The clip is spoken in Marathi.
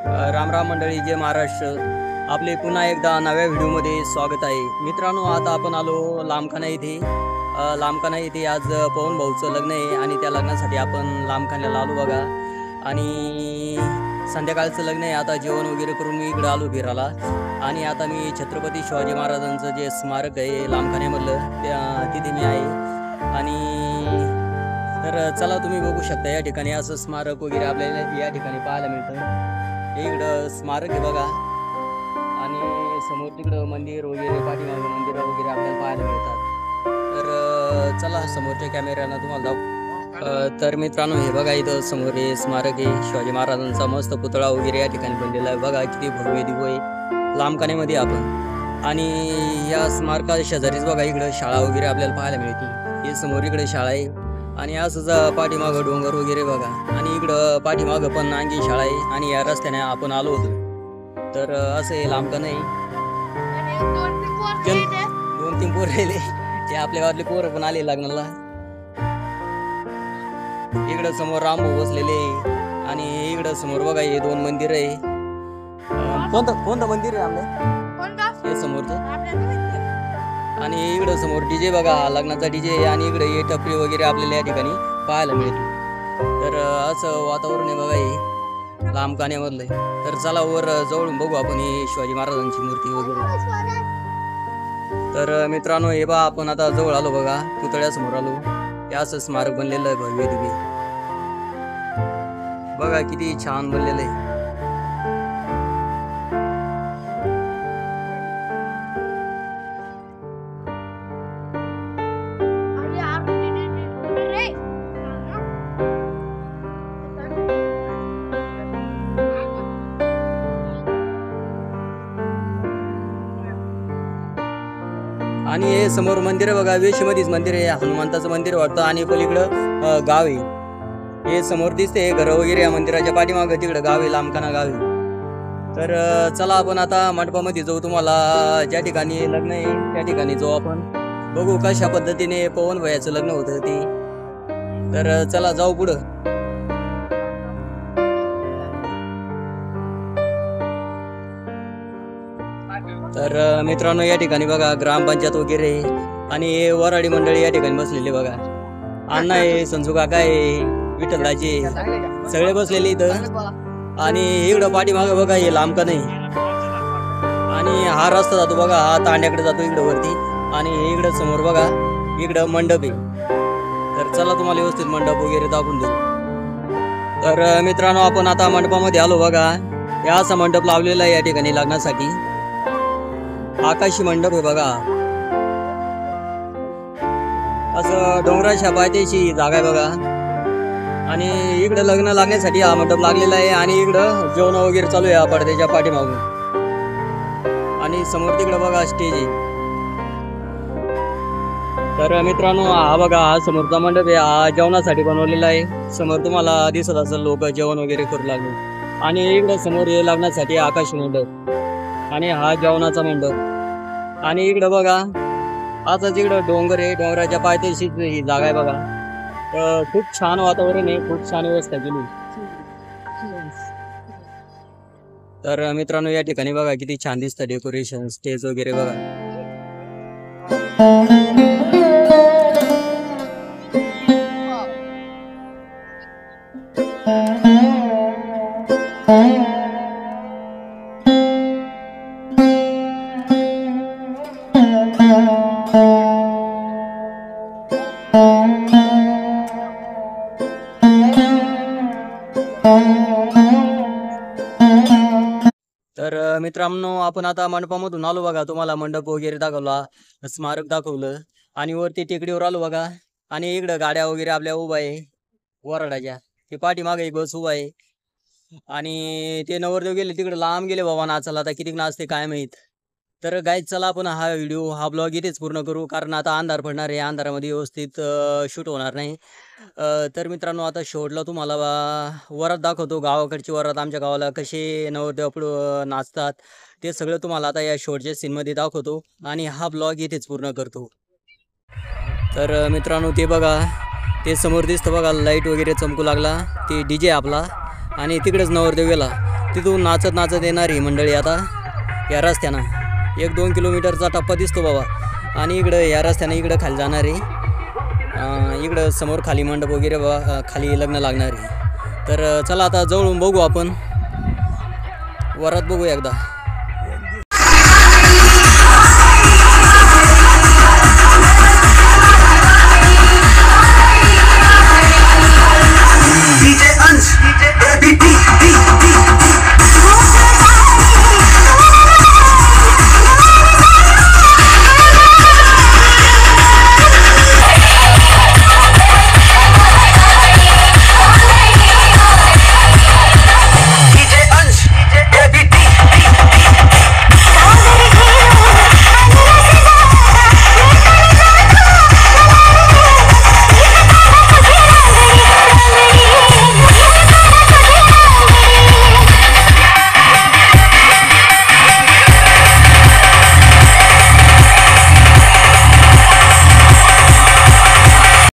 राम राम मंडळी, जय महाराष्ट्र. आपले पुन्हा एकदा नव्या व्हिडिओमध्ये स्वागत आहे. मित्रांनो, आता आपण आलो लांबखाना येथे. लांबखाना येथे आज पवन भाऊचं लग्न आहे आणि त्या लग्नासाठी आपण लांबखान्याला आलो बघा. आणि संध्याकाळचं लग्न आहे. आता जेवण वगैरे करून मी इकडं आलो फिरायला. आणि आता मी छत्रपती शिवाजी महाराजांचं जे स्मारक आहे लांबखान्यामधलं तिथे मी आहे. आणि तर चला, तुम्ही बघू शकता या ठिकाणी असं स्मारक वगैरे आपल्याला या ठिकाणी पाहायला मिळतं. इकडं स्मारक आहे बघा आणि समोर तिकडं मंदिर वगैरे, पाठीमागे मंदिरं वगैरे आपल्याला पाहायला मिळतात. तर चला समोरच्या कॅमेऱ्यानं तुम्हाला दाखव. तर मित्रांनो, हे बघा इथं समोर हे स्मारक आहे शिवाजी महाराजांचा. मस्त पुतळा वगैरे या ठिकाणी बनलेला आहे बघा. किती भव्य दिव्य आहे लांबखान्यामध्ये आपण. आणि या स्मारका शेजारीच बघा इकडं शाळा वगैरे आपल्याला पाहायला मिळते. हे समोर इकडे शाळा आहे आणि असंच पाठीमागं डोंगर वगैरे बघा. आणि इकडं पाठीमागं पण आणखी शाळा आहे. आणि या रस्त्याने आपण आलो होतो. तर असं हे लांबखाना आहे. 2-3 पोरं राहिले, ते आपल्या गावातले पोरं पण आले लग्नाला. इकडं समोर रामभाऊ बसलेले आणि इकडं समोर बघा हे 2 मंदिर आहे. कोणतं मंदिर आहे आपलं हे समोरचं. आणि इकडं समोर डीजे बघा, लग्नाचा डीजे. आणि इकडे हे टपरी वगैरे आपल्याला या ठिकाणी पाहायला मिळते. तर असं वातावरण आहे बघा हे लांबखान्यामधलं. तर चला वर जवळून बघू आपण ही शिवाजी महाराजांची मूर्ती वगैरे. तर मित्रांनो, हे बा आपण आता जवळ आलो बघा, पुतळ्यासमोर आलो. हे असं स्मारक बनलेलं आहे भव्य दिव्य बघा, किती छान बनलेलं आहे. आणि हे समोर मंदिर आहे बघा, वेशीमध्येच मंदिर आहे. हनुमंताचं मंदिर वाटतं. आणि पलीकडं गाव आहे. हे समोर दिसते घरं वगैरे या मंदिराच्या पाठीमागं. तिकडं गाव आहे, लांबखाना गाव आहे. तर चला आपण आता मंडपामध्ये जाऊ. तुम्हाला ज्या ठिकाणी लग्न आहे त्या ठिकाणी जाऊ आपण, बघू कशा पद्धतीने पवन भैयाचं लग्न होतं ते. तर चला जाऊ पुढं. तर मित्रांनो, या ठिकाणी बघा ग्रामपंचायत वगैरे आणि हे वराडी मंडळी या ठिकाणी बसलेले बघा. अण्णा आहे, संजू काका आहे, विठ्ठलदाजी सगळे बसलेले इथं. आणि इकडं पाठीमागं बघा हे लांबखाना आहे. आणि हा रस्ता जातो बघा, हा तांड्याकडे जातो इकडं वरती. आणि इकडं समोर बघा इकडं मंडप आहे. तर चला तुम्हाला व्यवस्थित मंडप वगैरे दाखवून देऊ. तर मित्रांनो, आपण आता मंडपामध्ये आलो बघा. हे असा मंडप लावलेला आहे या ठिकाणी लग्नासाठी. आकाशी मंडप आहे बघा. असं डोंगराच्या पायथ्याशी जागा आहे बघा. आणि इकडं लग्न लागण्यासाठी हा मंडप लागलेला आहे. आणि इकडं जेवण वगैरे चालू आहे पडद्याच्या पाठीमागून. आणि समोर तिकडं बघा स्टेज आहे. तर मित्रांनो, हा बघा हा समोरचा मंडप आहे. हा जेवणासाठी बनवलेला आहे. समोर तुम्हाला दिसत असेल लोक जेवण वगैरे करू लागले. आणि इकडं समोर हे लग्नासाठी आकाशी मंडप आणि हा जेवणाचा मंडप. आणि इकडं बघा आताच इकडं डोंगर आहे, डोंगराच्या पायथ्याशी ही जागा आहे बघा. तर खूप छान वातावरण आहे, खूप छान व्यवस्था केली. तर मित्रांनो, या ठिकाणी बघा किती छान दिसतं डेकोरेशन, स्टेज वगैरे बघा. तर मित्रांनो, आपण आता मंडपामधून आलो बघा. तुम्हाला मंडप वगैरे दाखवला, स्मारक दाखवलं. आणि वरती टेकडीवर आलो बघा. आणि इकडं गाड्या वगैरे आपल्या उभा आहे वराडाच्या. ते पाठीमागे एक बस उभा आहे. आणि ते नवरदेव गेले तिकडे लांब गेले बाबा नाचायला. आता किती नाचते काय माहीत. तर गाईज चला आपण हा व्हिडिओ, हा ब्लॉग इथेच पूर्ण करू, कारण आता अंधार पडणार आहे. अंधारामध्ये व्यवस्थित शूट होणार नाही. तर मित्रांनो, आता शेवटला तुम्हाला वरात दाखवतो. गावाकडची वरात, आमच्या गावाला कसे नवरदेव पुढं नाचतात ते सगळं तुम्हाला आता या शेवटच्या सीनमध्ये दाखवतो. आणि हा ब्लॉग इथेच पूर्ण करतो. तर मित्रांनो, ते बघा ते समोर दिसतं बघा, लाईट वगैरे चमकू लागला, ते डीजे आपला. आणि तिकडेच नवरदेव गेला. तिथून नाचत नाचत येणारी मंडळी आता या रस्त्यानं 1-2 किलोमीटरचा टप्पा दिसतो बाबा. आणि इकडं या रस्त्यानं इकडं खाली जाणार आहे. इकडं समोर खाली मंडप वगैरे खाली लग्न लागणार आहे. तर चला आता जवळून बघू आपण, वरात बघू एकदा.